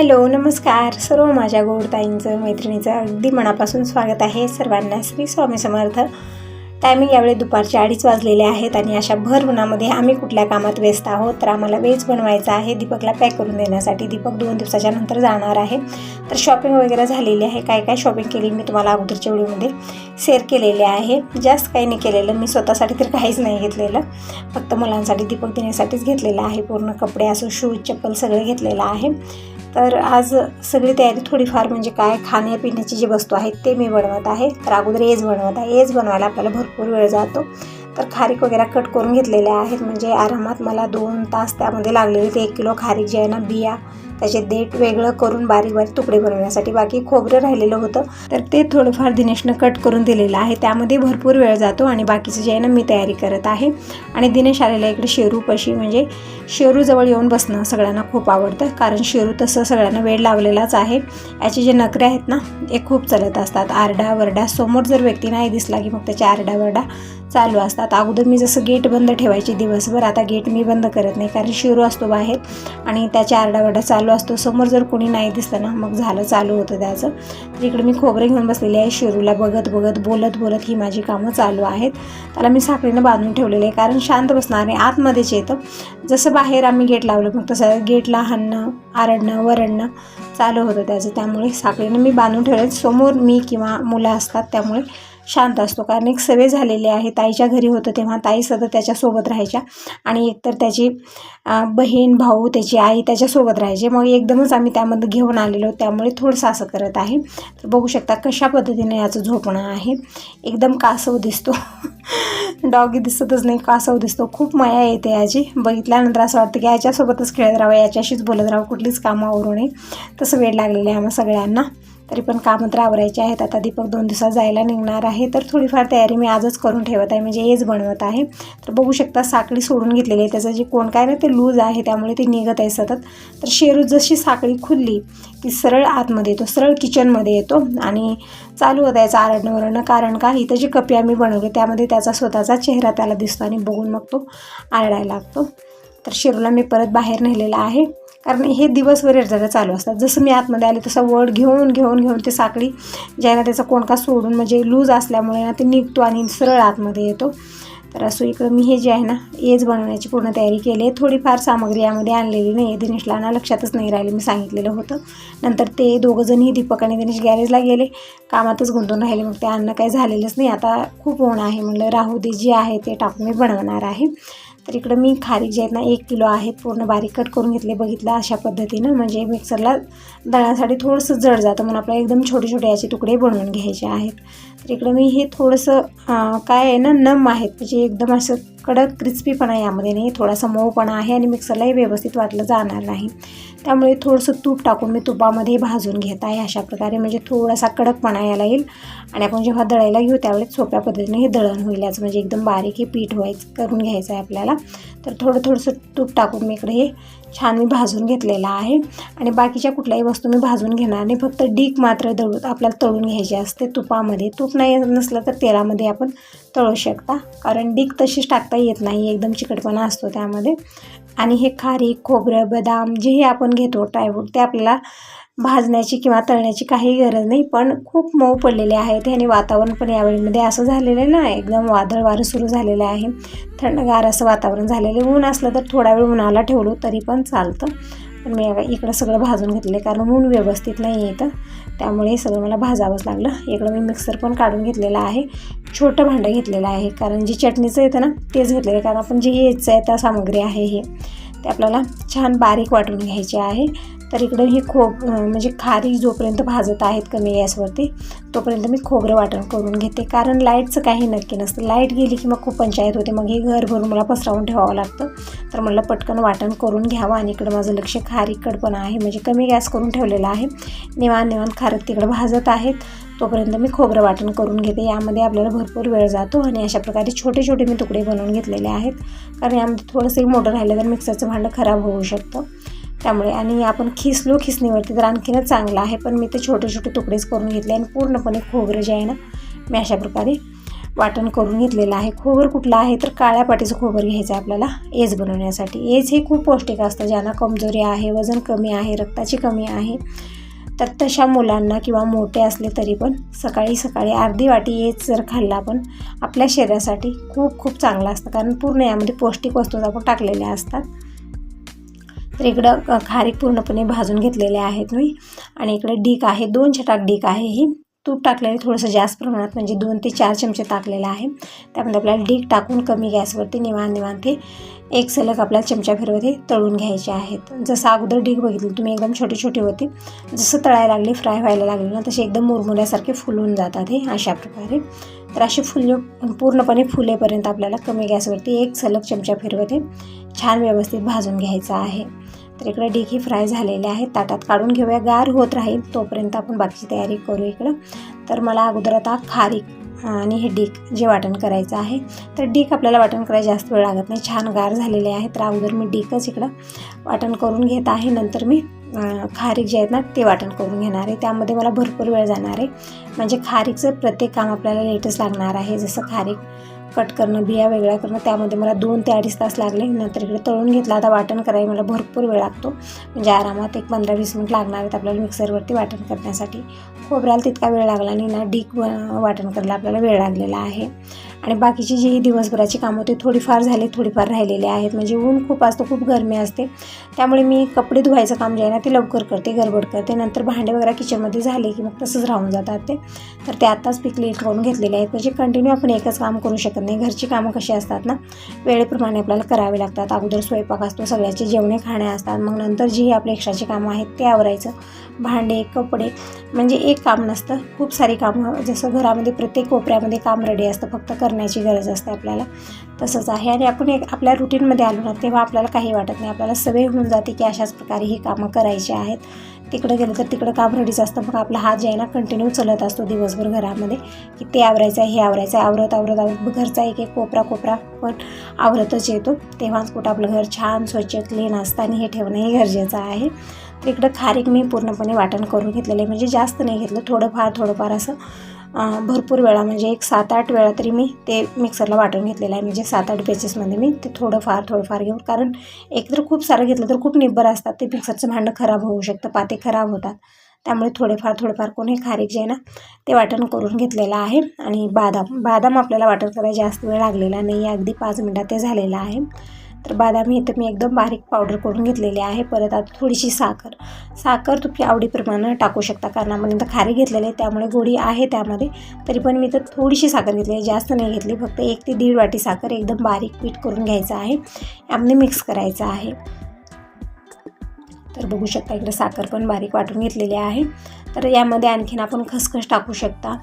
Hello नमस्कार सर्व माझ्या गोडताईंचं मैत्रिणीचं अगदी मनापासून स्वागत आहे। सर्वांना श्री स्वामी समर्थ। टायमिंग यावेळी दुपारचे 2:30 वाजलेले आहेत आणि अशा भर उन्हामध्ये आम्ही कुठल्या कामात व्यस्त आहोत तर आम्हाला वेज बनवायचा आहे दीपकला पॅक करून देण्यासाठी। दीपक 2 दिवसाच्या नंतर जाणार आहे तर शॉपिंग वगैरे झालेली आहे। काय काय शॉपिंग केली मी तुम्हाला अगोदरच्या व्हिडिओमध्ये शेअर केलेले आहे। जास्त काही नाही केलेलं, मी स्वतःसाठी तर काहीच नाही घेतलेलं, फक्त मुलांसाठी दीपक देण्यासाठीच घेतलेलं आहे। पूर्ण कपडे असो शूज चप्पल सगळे घेतलेलं आहे। तर आज सगळी तयारी थोडीफार म्हणजे काय खाण्यापिण्याची जी वस्तू आहेत ते मी बनवत आहे। तर अगोदर एज बनवत आहे। एज बनवायला आपल्याला भरपूर वेळ जातो तर खारीक वगैरे कट करून घेतलेले आहेत, म्हणजे आरामात मला 2 तास त्यामध्ये लागलेले। ते 1 किलो खारीक जे आहे ना, बिया त्याचे देठ वेगळं करून बारीक बारीक तुकडे बनवण्यासाठी, बाकी खोबरं राहिलेलं होतं तर ते थोडंफार दिनेशनं कट करून दिलेलं आहे। त्यामध्ये भरपूर वेळ जातो आणि बाकीचं जे आहे ना मी तयारी करत आहे। आणि दिनेश आलेला इकडे शेरूपाशी, म्हणजे शेरूजवळ येऊन बसणं सगळ्यांना खूप आवडतं, कारण शेरू तसं सगळ्यांना वेळ लावलेलाच आहे। याचे जे नखरे आहेत ना हे खूप चालत असतात, आरडा वरडा। समोर जर व्यक्ती नाही दिसला की मग त्याचे आरडा वरडा चालू असतात। अगोदर मी जसं गेट बंद ठेवायची दिवसभर, आता गेट मी बंद करत नाही, कारण शेरू असतो बाहेर आणि त्याच्या आरडावरडा चालू असतो। समोर जर कोणी नाही दिसलं ना मग झालं, चालू होतं त्याचं। तर इकडे मी खोबरे घेऊन बसलेले आहे, शेरूला बघत बघत बोलत बोलत ही माझी कामं चालू आहेत। त्याला मी साखळीनं बांधून ठेवलेलं आहे, कारण शांत बसणार नाही, आतमध्येच येतं। जसं बाहेर आम्ही गेट लावलं मग तसं गेटला हाणणं आरडणं वरडणं चालू होतं त्याचं, त्यामुळे साखळीनं मी बांधून ठेवले। समोर मी किंवा मुलं असतात त्यामुळे शांत असतो, कारण एक सवय झालेली आहे। ताईच्या घरी होतं तेव्हा ताई सतत त्याच्यासोबत राहायच्या आणि एकतर त्याची बहीण भाऊ त्याची आई त्याच्यासोबत राहायचे, मग एकदमच आम्ही त्यामध्ये घेऊन आलेलो, त्यामुळे थोडंसं असं करत आहे। तर बघू शकता कशा पद्धतीने याचं झोपणं आहे, एकदम कासव दिसतो डॉगी दिसतच नाही, कासव दिसतो। खूप माया येते याची, बघितल्यानंतर असं वाटतं की याच्यासोबतच खेळत राहावं, याच्याशीच बोलत राहावं, कुठलीच कामं आवरू नये, तसं वेळ लागलेलं आहे आम्हा सगळ्यांना। तरी पण कामं तर आवरायचे आहेत। आता दीपक 2 दिवसात जायला निघणार आहे तर थोडीफार तयारी मी आजच करून ठेवत आहे, म्हणजे एज बनवत आहे। तर बघू शकता साखळी सोडून घेतलेली आहे, त्याचं जे कोण काय ना ते लूज आहे त्यामुळे ते निघत आहे सतत। तर शेरू जशी साखळी खुलली की सरळ आतमध्ये येतो, सरळ किचनमध्ये येतो आणि चालू होता याचं आरडणं वरडणं, कारण का इथं जी कपी आम्ही बनवली त्यामध्ये त्याचा स्वतःचा चेहरा त्याला दिसतो आणि बघून मग तो आरडायला लागतो। तर शेरूला मी परत बाहेर नेलेला आहे, कारण हे दिवसभर जरा चालू असतात। जसं मी आतमध्ये आले तसं वड घेऊन घेऊन घेऊन ते साखळी जे आहे ना त्याचा कोणका सोडून, म्हणजे लूज असल्यामुळे ना ते निघतो आणि सरळ आतमध्ये येतो। तर असं इकडं मी हे जे आहे ना एज बनवण्याची पूर्ण तयारी केली आहे। थोडीफार सामग्री यामध्ये आणलेली नाही आहे, दिनेशला ना लक्षातच नाही राहिले, मी सांगितलेलं होतं। नंतर ते दोघंजणही दीपक आणि दिनेश गॅरेजला गेले, कामातच गुंतून राहिले, मग ते आणणं काही झालेलंच नाही। आता खूप ऊन आहे, म्हणलं राहू दे, जे आहे ते टाकून मी बनवणार आहे। तर इकडं मी खारीक जे आहेत ना 1 किलो आहेत पूर्ण बारीक कट करून घेतले, बघितलं अशा पद्धतीनं, म्हणजे मिक्सरला दळण्यासाठी थोडंसं जड जातं म्हणून आपल्याला एकदम छोटे छोटे याचे तुकडे बनवून घ्यायचे आहेत। तर इकडं मी हे थोडंसं काय आहे ना नम आहेत, म्हणजे एकदम असं कडक क्रिस्पीपणा यामध्ये नाही, थोडासा मऊपणा आहे आणि मिक्सरलाही व्यवस्थित वाटलं जाणार नाही, त्यामुळे थोडंसं तूप टाकून मी तुपामध्ये भाजून घेत आहे अशा प्रकारे, म्हणजे थोडासा कडकपणा यायला येईल आणि आपण जेव्हा दळायला घेऊ त्यावेळेस सोप्या पद्धतीने हे दळण होईल याचं, म्हणजे एकदम बारीक हे पीठ करून घ्यायचं आहे आपल्याला। तर थोडंसं तूप टाकून मी इकडे हे छान मी भाजून घेतलेलं आहे। आणि बाकीच्या कुठल्याही वस्तू मी भाजून घेणार नाही, फक्त डीक मात्र आपल्याला तळून घ्यायची असते तुपामध्ये। तूप नाही नसलं तर तेलामध्ये आपण तळू शकता, कारण डीक तशीच टाकता येत नाही, एकदम चिकटपणा असतो त्यामध्ये। आणि हे खारीक खोबरं बदाम जे हे आपण घेतो ड्रायफ्रूट ते आपल्याला भाजण्याची किंवा तळण्याची काही गरज नाही, पण खूप मऊ पडलेले आहेत आणि वातावरण पण यावेळीमध्ये असं झालेलं आहे ना, एकदम वादळ वारं सुरू झालेलं आहे, थंडगार असं वातावरण झालेलं आहे। ऊन असलं तर थोडा वेळ उन्हाला ठेवलो तरी पण चालतं, पण मी इकडं सगळं भाजून घेतलं आहे, कारण ऊन व्यवस्थित नाही येतं त्यामुळे सगळं मला भाजावंच लागलं। इकडं मी मिक्सर पण काढून घेतलेलं आहे, छोटं भांडं घेतलेलं आहे, कारण जी चटणीचं येतं ना तेच घेतलेलं आहे, कारण आपण जे याचं आहे त्या सामग्री आहे हे ते आपल्याला छान बारीक वाटून घ्यायचे आहे। तर इकडं हे म्हणजे खारीक जोपर्यंत भाजत आहेत कमी गॅसवरती तोपर्यंत मी खोबरं वाटण करून घेते, कारण लाईटचं काही नक्की नसतं, लाईट गेली की मग खूप पंचायत होते, मग हे घर भरून मला पसरावून ठेवावं लागतं। तर मला पटकन वाटण करून घ्यावं आणि इकडं माझं लक्ष खारीककडं पण आहे, म्हणजे कमी गॅस करून ठेवलेला आहे। निवांत खारीक तिकडं भाजत आहेत तोपर्यंत मी खोबरं वाटण करून घेते। यामध्ये आपल्याला भरपूर वेळ जातो आणि अशा प्रकारे छोटे छोटे मी तुकडे बनवून घेतलेले आहेत, कारण यामध्ये थोडंसं मोठं राहिलं तर मिक्सरचं भांडं खराब होऊ शकतं त्यामुळे, आणि आपण खिसणीवरती तर आणखीनच चांगलं आहे, पण मी ते छोटे छोटे तुकडेच करून घेतले आणि पूर्णपणे खोबरं जे आहे ना मी अशा प्रकारे वाटण करून घेतलेलं आहे. खोबर कुठलं आहे तर काळ्या पाटीचं खोबर घ्यायचं आहे आपल्याला एज बनवण्यासाठी. एज हे खूप पौष्टिक असतं. ज्यांना कमजोरी आहे, वजन कमी आहे, रक्ताची कमी आहे, तर तशा मुलांना किंवा मोठे असले तरी पण सकाळी सकाळी अर्धी वाटी एज जर खाल्ला आपण आपल्या शरीरासाठी खूप खूप चांगलं असतं, कारण पूर्ण यामध्ये पौष्टिक वस्तू आपण टाकलेल्या असतात. तर इकडं खारीक पूर्णपणे भाजून घेतलेले आहेत मी. आणि इकडे डीक आहे, 2 छटाक डीक आहे. ही तूप टाकलेले थोडंसं जास्त प्रमाणात, म्हणजे 2 ते 4 चमचे टाकलेलं आहे. त्यामध्ये आपल्याला डीक टाकून कमी गॅसवरती निवांत ते एक सलग आपल्याला चमचा फिरवत हे तळून घ्यायचे आहेत. जसं अगोदर डीक बघितलं तुम्ही एकदम छोटी छोटी होती, जसं तळायला लागली, फ्राय व्हायला लागली ना, तसे एकदम मुरमुऱ्यासारखे फुलून जातात हे अशा प्रकारे. तर असे पूर्णपणे फुलेपर्यंत आपल्याला कमी गॅसवरती एक सलग चमचा फिरवत हे छान व्यवस्थित भाजून घ्यायचं आहे. तर इकडे डीक ही फ्राय झालेले आहेत, ताटात काढून घेऊया. गार होत राहील तोपर्यंत आपण बाकीची तयारी करू इकडं. तर मला अगोदर आता खारीक आणि हे डीक जे वाटण करायचं आहे, तर डीक आपल्याला वाटण करायला जास्त वेळ लागत नाही, छान गार झालेले आहे. तर अगोदर मी डीकच इकडं वाटण करून घेत आहे. नंतर मी खारीक जे आहेत ना ते वाटण करून घेणार आहे. त्यामध्ये मला भरपूर वेळ जाणार आहे, म्हणजे खारीकचं प्रत्येक काम आपल्याला लेटच लागणार आहे. जसं खारीक कट करणं, बिया वेगळ्या करणं, त्यामध्ये मला 2 ते 2.5 तास लागले. नंतर इकडे तळून घेतला. आता वाटण करायला मला भरपूर वेळ लागतो, म्हणजे आरामात एक 15-20 मिनिट लागणार आहेत आपल्याला मिक्सरवरती वाटण करण्यासाठी. खोबऱ्याला तितका वेळ लागला नाही ना, डीक वाटण करायला आपल्याला वेळ लागलेला आहे. आणि बाकीची जी दिवसभराची कामं होती थोडीफार झाली, थोडीफार राहिलेले आहेत, म्हणजे ऊन खूप असतं, खूप गरमी असते. त्यामुळे मी कपडे धुवायचं काम जे आहे ना ते लवकर करते, गडबड करते. नंतर भांडे वगैरे किचनमध्ये झाले की मग तसंच राहून जातात ते. तर ते आत्ताच क्लीन करून घेतलेले आहेत, म्हणजे कंटिन्यू आपण एकच काम करू शकत नाही. घरची कामं कशी असतात ना, वेळेप्रमाणे आपल्याला करावे लागतात. अगोदर स्वयंपाक असतो, सगळ्याचे जेवणे खाणे असतात, मग नंतर जी आपली एक्स्ट्राची कामं आहेत ते आवरायचं. भांडे, कपडे, म्हणजे एक काम नसतं, खूप सारी कामं. जसं घरामध्ये प्रत्येक कोपऱ्यामध्ये काम रेडी असतं, फक्त करण्याची गरज असते आपल्याला, तसंच आहे. आणि आपण एक आपल्या रुटीनमध्ये आलो ना तेव्हा आपल्याला काही वाटत नाही, आपल्याला सवय होऊन जाते की अशाच प्रकारे ही कामं करायची आहेत. तिकडं गेलं तर तिकडं काम रेडीच असतं, मग आपला हात जे आहे ना कंटिन्यू चलत असतो दिवसभर घरामध्ये, की ते आवरायचं आहे, हे आवरायचं आहे. आवरत घरचा एक कोपरा पण आवरतच येतो. तेव्हाच कुठं आपलं घर छान स्वच्छ क्लीन असतं, आणि हे ठेवणंही गरजेचं आहे. तर इकडं खारीक मी पूर्णपणे वाटण करून घेतलेलं आहे, म्हणजे जास्त नाही घेतलं, थोडंफार असं भरपूर वेळा, म्हणजे एक 7-8 वेळा तरी मी ते मिक्सरला वाटून घेतलेलं आहे. म्हणजे 7-8 पेचेसमध्ये मी ते थोडंफार घेऊन, कारण एकतर खूप सारं घेतलं तर खूप निब्बर असतात, ते मिक्सरचं भांडं खराब होऊ शकतं, पाते खराब होतात. त्यामुळे थोडंफार करून हे खारीक जे आहे ना ते वाटण करून घेतलेलं आहे. आणि बदाम आपल्याला वाटण करायला जास्त वेळ लागलेला नाही, अगदी 5 मिनटात ते झालेलं आहे. तर बदाम इथं मी एकदम बारीक पावडर करून घेतलेली आहे. परत आता थोडीशी साखर तुम्ही आवडीप्रमाणे टाकू शकता, कारण आपण इथं खारी घेतलेले आहे त्यामुळे गोडी आहे त्यामध्ये. तरी पण मी तर थोडीशी साखर घेतली आहे, जास्त नाही घेतली, फक्त 1 ते 1.5 वाटी साखर एकदम बारीक पीठ करून घ्यायचं आहे, यामध्ये मिक्स करायचं आहे. तर बघू शकता इकडे साखर पण बारीक वाटून घेतलेली आहे. तर यामध्ये आणखीन आपण खसखस टाकू शकता,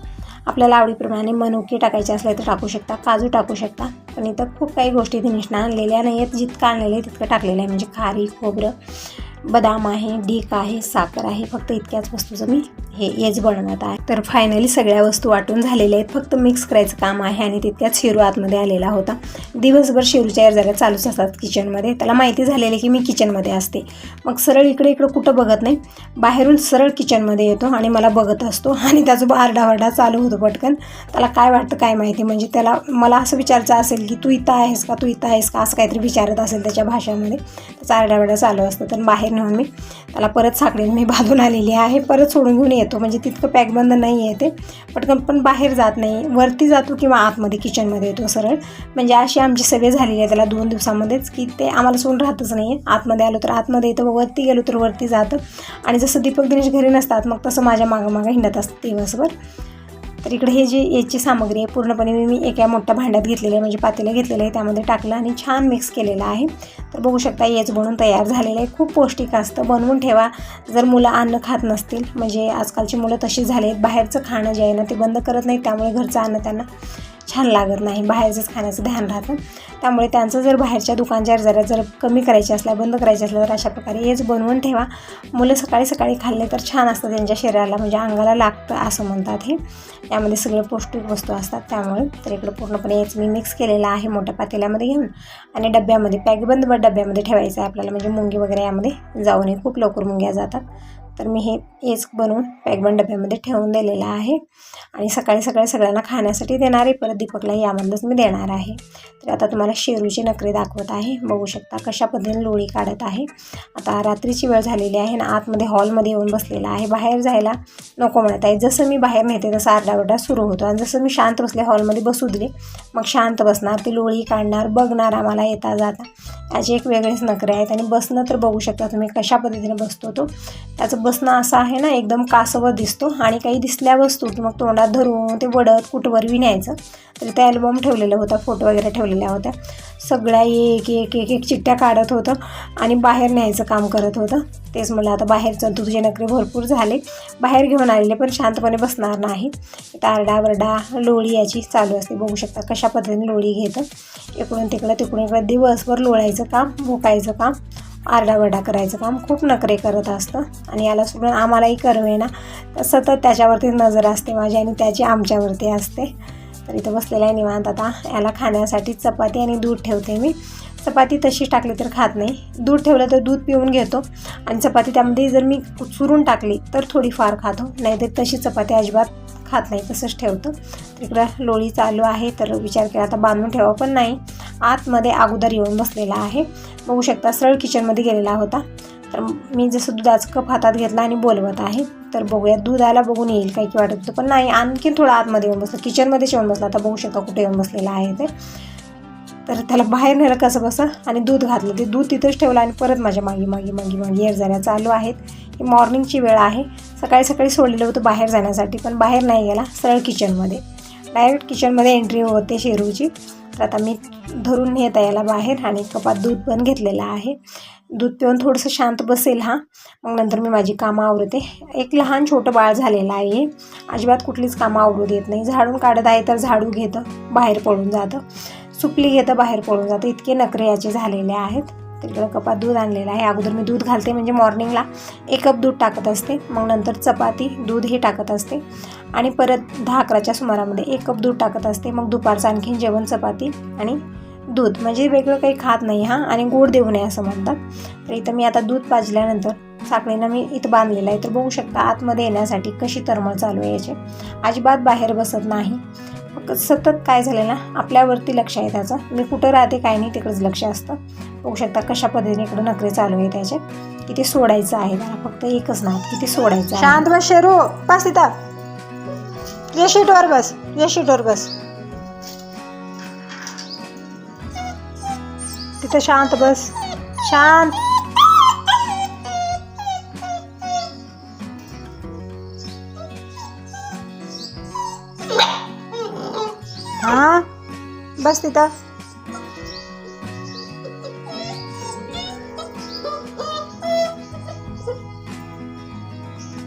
आपल्याला आवडीप्रमाणे मनुके टाकायचे असले तर टाकू शकता, काजू टाकू शकता. पण इथं खूप काही गोष्टी तिने आणलेल्या नाही आहेत, जितकं आणलेलं आहे तितकं टाकलेलं आहे. म्हणजे खारीक, खोबरं, बदाम आहे, डीक आहे, साखर आहे, फक्त इतक्याच वस्तूचं मी हेच बनवत आहे. तर फायनली सगळ्या वस्तू वाटून झालेल्या आहेत, फक्त मिक्स करायचं काम आहे. आणि तितक्यात शिरू आतमध्ये आलेला होता. दिवसभर शिरूच्या जरा चालूच असतात किचनमध्ये, त्याला माहिती झालेलं की मी किचनमध्ये असते, मग सरळ इकडे कुठं बघत नाही, बाहेरून सरळ किचनमध्ये येतो आणि मला बघत असतो. आणि त्याचं आरडाओरडा चालू होतो पटकन. त्याला काय वाटतं काय माहिती, म्हणजे त्याला मला असं विचारायचं असेल की तू इथं आहेस का, असं काहीतरी विचारत असेल त्याच्या भाषामध्ये, त्याचा आरडाओरडा चालू असतं. तर बाहेर नेऊन मी त्याला परत साखरेने मी बांधून आलेली आहे, परत सोडून घेऊन येतो, म्हणजे तितकं पॅकबंद नाही आहे ते, पटकन पण बाहेर जात नाही, वरती जातो किंवा आतमध्ये किचनमध्ये येतो सरळ. म्हणजे अशी आमची सवय झालेली आहे त्याला 2 दिवसामध्येच, की ते आम्हाला सोडून राहतच नाही आहे. आतमध्ये आलो तर आतमध्ये येतं, वरती गेलो तर वरती जातं. आणि जसं दीपक दिनेश घरी नसतात मग तसं माझ्या मागं हिंडत असतं दिवसभर. तर इकडे हे जे याची सामग्री आहे पूर्णपणे मी एका मोठ्या भांड्यात घेतलेलं आहे, म्हणजे पातेलं घेतलेलं आहे, त्यामध्ये टाकलं आणि छान मिक्स केलेलं आहे. तर बघू शकता हेच बनवून तयार झालेलं आहे. खूप पौष्टिक असतं, बनवून ठेवा. जर मुलं अन्न खात नसतील, म्हणजे आजकालची मुलं तशी झाली आहेत, बाहेरचं खाणं जे आहे ना ते बंद करत नाहीत, त्यामुळे घरचं अन्न त्यांना छान लागत नाही, बाहेरचंच खाण्याचं ध्यान राहतं. त्यामुळे त्यांचं जर बाहेरच्या दुकानच्या जर कमी करायचे असल्या, बंद करायचे असलं तर अशा प्रकारे हेच बनवून ठेवा. मुलं सकाळी खाल्ले तर छान असतं त्यांच्या शरीराला, म्हणजे अंगाला लागतं असं म्हणतात. हे यामध्ये सगळे पौष्टिक वस्तू असतात त्यामुळे. तर इकडं पूर्णपणे हेच मी मिक्स केलेलं आहे मोठ्या पातेल्यामध्ये घेऊन, आणि डब्यामध्ये पॅकबंद डब्यामध्ये ठेवायचं आहे आपल्याला, म्हणजे मुंगी वगैरे यामध्ये जाऊ नये, खूप लवकर मुंग्या जातात. तर मी हेच बनवून पॅकबंद डब्यामध्ये ठेवून दिलेलं आहे आणि सकाळी सगळ्यांना खाण्यासाठी देणार आहे. परत दीपकला यामधलंच मी देणार आहे. तर आता तुम्हाला शेरूचे नखरे दाखवत आहे. बघू शकता कशा पद्धतीने लोळी काढत आहे. आता रात्रीची वेळ झालेली आहे ना, आतमध्ये हॉलमध्ये येऊन बसलेला आहे. बाहेर जायला नको म्हणत आहे. जसं मी बाहेर नेते तसं आरडाओरडा सुरू होतो आणि जसं मी शांत बसले हॉलमध्ये बसू दिले मग शांत बसणार, ती लोळी काढणार, बघणार आम्हाला येता जाता. याचे एक वेगळेच नखरे आहेत. आणि बसणं तर बघू शकता तुम्ही कशा पद्धतीने बसतो तो. त्याचं बसणं असं आहे ना, एकदम कासवत दिसतो आणि काही दिसल्या वस्तू की मग तोंडात धरून ते वडत कुठवरवी न्यायचं. तर ते अल्बम ठेवलेलं होतं, फोटो वगैरे ठेवलेल्या होत्या. सगळ्या एक चिठ्ठ्या काढत होतं आणि बाहेर न्यायचं काम करत होतं. तेच म्हटलं आता बाहेरचं तुझे नखरे भरपूर झाले. बाहेर घेऊन आलेले पण शांतपणे बसणार नाही. आरडावरडा लोळी याची चालू असते. बघू शकता कशा पद्धतीने लोळी घेतं. इकडून तिकडे दिवसभर लोळायचं काम, भोकायचं काम, आरडावरडा करायचं काम, खूप नखरे करत असतं. आणि याला सोडून आम्हालाही करवे ना, तर सतत त्याच्यावरती नजर असते माझी आणि त्याची आमच्यावरती असते. तर इथं बसलेला आहे निवांत. आता याला खाण्यासाठी चपाती आणि दूध ठेवते मी. चपाती तशीच टाकली तर खात नाही, दूध ठेवलं तर दूध पिऊन घेतो आणि चपाती त्यामध्ये जर मी चुरून टाकली तर थोडीफार खातो, नाहीतर तशी चपाती अजिबात खात नाही, तसंच ठेवतं. तर इकडं लोळी चालू आहे. तर विचार केला आता बांधून ठेवा, पण नाही, आतमध्ये अगोदर येऊन बसलेला आहे. बघू शकता सरळ किचनमध्ये गेलेला होता. तर मी जसं दुधाचं कप हातात घेतला आणि बोलवत आहे. तर बघूया दुधाला बघून येईल काही की वाटत होतं, पण नाही, आणखीन थोडं आतमध्ये येऊन बसलं, किचनमध्येच येऊन बसला. आता बघू शकता कुठे येऊन बसलेला आहे ते. तर त्याला बाहेर नेलं कसं बसं आणि दूध घातलं, ते दूध तिथंच ठेवलं आणि परत माझ्या मागे येरझाऱ्या चालू आहेत. ही मॉर्निंगची वेळ आहे. सकाळी सोडलेलं होतं बाहेर जाण्यासाठी, पण बाहेर नाही गेला, सरळ किचनमध्ये, डायरेक्ट किचनमध्ये एंट्री होते शेरूची. तर आता मी धरून नेत आहे याला बाहेर आणि कपात दूध पण घेतलेलं आहे. दूध पिऊन थोडंसं शांत बसेल हा, मग नंतर मी माझी कामं आवरते. एक लहान छोटं बाळ झालेलं आहे, अजिबात कुठलीच कामं आवरू देत नाही. झाडून काढत आहे तर झाडू घेतं, बाहेर पडून जातं, सुपली घेतं, बाहेर पडून जातं. इतके नखरे याचे झालेले आहेत. तिकडं कपात दूध आणलेलं आहे. अगोदर मी दूध घालते, म्हणजे मॉर्निंगला 1 कप दूध टाकत असते, मग नंतर चपाती दूध हे टाकत असते आणि परत 10-11च्या सुमारामध्ये 1 कप दूध टाकत असते. मग दुपारचं आणखीन जेवण चपाती आणि दूध, म्हणजे वेगळं काही खात नाही हा, आणि गोड देऊ नये असं म्हणतात. तर इथं मी आता दूध पाजल्यानंतर साखळीनं मी इथं बांधलेलं आहे. तर बघू शकता आतमध्ये येण्यासाठी कशी तरमळ चालू आहे याची. अजिबात बाहेर बसत नाही. सतत काय झालं ना, आपल्यावरती लक्ष आहे त्याचं. मी कुठं राहते काय नाही तिकडंच लक्ष असतं. बघू शकता कशा पद्धतीने इकडं नखरे चालू आहे त्याचे. किती सोडायचं आहे त्याला, फक्त एकच नाही, किती सोडायचं. शांत बस शेरू, बस तिथं, या शीटवर बस, या शीटवर बस, तिथं शांत बस, शांत. हां बस तिथं.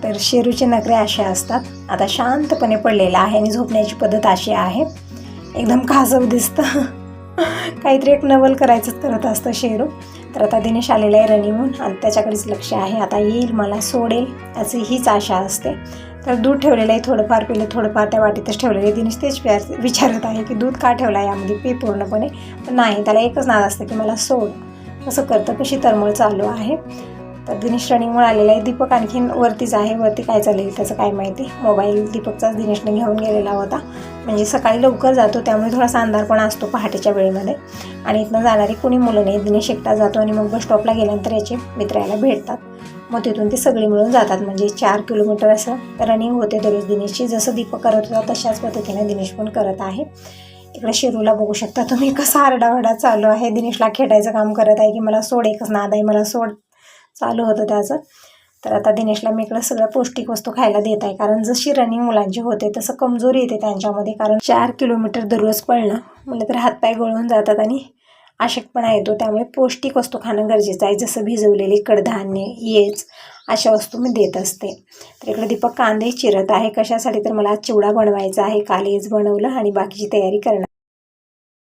तर शेरूचे नखरे असे असतात. आता शांतपणे पडलेला आहे आणि झोपण्याची पद्धत अशी आहे, एकदम कासव दिसतं. काहीतरी एक नवल करायचंच करत असतं शेरू. तर आता दिनेश आलेला आहे रनिंगहून आणि त्याच्याकडेच लक्ष आहे. आता येईल, मला सोडेल, याची हीच आशा असते. तर दूध ठेवलेलं आहे, थोडंफार पिलं, थोडंफार त्या वाटीतच ठेवलेलं आहे. दिनेश तेच विचारत आहे की दूध का ठेवलं आहे यामध्ये, पे पूर्णपणे. पण नाही, त्याला एकच नाद असतं की मला सोड. कसं करतं, कशी तरमळ चालू आहे. तर दिनेश रनिंगवर आलेला आहे. दीपक आणखीन वरतीच आहे. वरती काय चालेल त्याचं काय माहिती. मोबाईल दीपकचाच दिनेशने घेऊन गेलेला होता, म्हणजे सकाळी लवकर जातो त्यामुळे थोडासा अंधार पण असतो पहाटेच्या वेळेमध्ये. आणि इथनं जाणारी कोणी मुलं नाही, दिनेश एकटा जातो आणि मग बस स्टॉपला गेल्यानंतर याचे मित्र याला भेटतात. मग तिथून ते सगळे मिळून जातात. म्हणजे 4 किलोमीटर असं रनिंग होते दररोज दिनेशची. जसं दीपक करत होता तशाच पद्धतीने दिनेश पण करत आहे. इकडे शेरूला बघू शकता तुम्ही कसा आरडाओरडा चालू आहे. दिनेशला खेळायचं काम करत आहे की मला सोड, एकच नाद आहे, मला सोड चालू होतं त्याचं. तर आता दिनेशला मी इकडं सगळ्या पौष्टिक वस्तू खायला देत आहे, कारण जशी रनिंग मुलांची होते तसं कमजोरी येते त्यांच्यामध्ये. कारण 4 किलोमीटर दररोज पळणं म्हटलं तर हातपाय गळून जातात आणि अशक्तपणा येतो. त्यामुळे पौष्टिक वस्तू खाणं गरजेचं आहे, जसं भिजवलेली कडधान्य, येच, अशा वस्तू मी देत असते. तर इकडे दीपक कांदे चिरत आहे. कशासाठी, तर मला चिवडा बनवायचा आहे. काल येच बनवलं आणि बाकीची तयारी करणार.